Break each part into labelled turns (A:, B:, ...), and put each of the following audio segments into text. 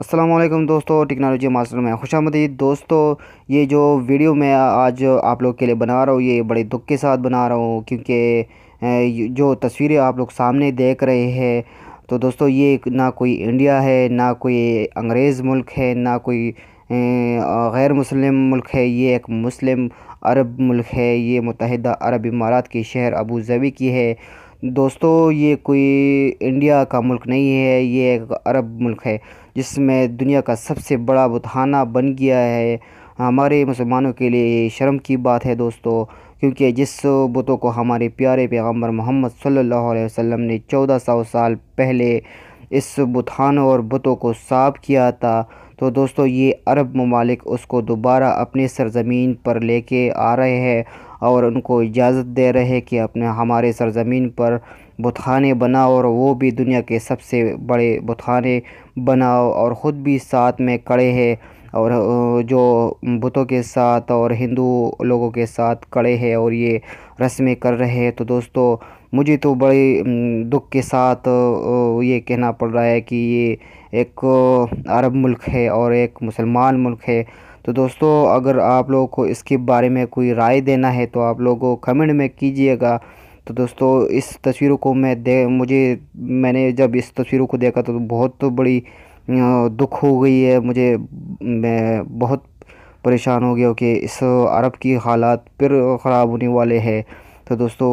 A: السلام علیکم دوستو، ٹیکنالوجی ماسٹر میں خوش آمدید دوستو۔ یہ جو ویڈیو میں آج آپ لوگ کے لیے بنا رہا ہوں یہ بڑے دکھ کے ساتھ بنا رہا ہوں، کیونکہ جو تصویریں آپ لوگ سامنے دیکھ رہے ہیں تو دوستو یہ نہ کوئی انڈیا ہے، نہ کوئی انگریز ملک ہے، نہ کوئی غیر مسلم ملک ہے۔ یہ ایک مسلم عرب ملک ہے۔ یہ متحدہ عرب امارات کے شہر ابوظہبی کی ہے دوستو۔ یہ کوئی انڈیا کا ملک نہیں ہے، یہ ایک عرب ملک ہے جس میں دنیا کا سب سے بڑا بتخانہ بن گیا ہے۔ ہمارے مسلمانوں کے لیے یہ شرم کی بات ہے دوستو، کیونکہ جس بتوں کو ہمارے پیارے پیغمبر محمد صلی اللہ علیہ وسلم نے 1400 سال پہلے اس بتخانوں اور بتوں کو صاف کیا تھا، تو دوستو یہ عرب ممالک اس کو دوبارہ اپنے سرزمین پر لے کے آ رہے ہیں اور ان کو اجازت دے رہے ہیں کہ ہمارے سرزمین پر بتخانے بناؤ، اور وہ بھی دنیا کے سب سے بڑے بتخانے بناؤ، اور خود بھی ساتھ میں کھڑے ہیں اور جو بتوں کے ساتھ اور ہندو لوگوں کے ساتھ کھڑے ہیں اور یہ رسمیں کر رہے ہیں۔ تو دوستو مجھے تو بڑے دکھ کے ساتھ یہ کہنا پڑ رہا ہے کہ یہ ایک عرب ملک ہے اور ایک مسلمان ملک ہے۔ تو دوستو اگر آپ لوگوں کو اس کے بارے میں کوئی رائے دینا ہے تو آپ لوگوں کمنٹ میں کیجئے گا۔ تو دوستو اس تصویروں کو میں نے جب اس تصویروں کو دیکھا تو بہت بڑی دکھ ہو گئی ہے مجھے۔ میں بہت پریشان ہو گیا کہ اس عرب کی حالات پھر خراب ہونے والے ہیں۔ تو دوستو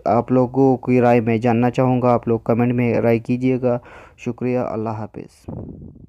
A: آپ لوگوں کی رائے میں جاننا چاہوں گا، آپ لوگ کمنٹ میں رائے کیجئے گا۔ شکریہ، اللہ حافظ۔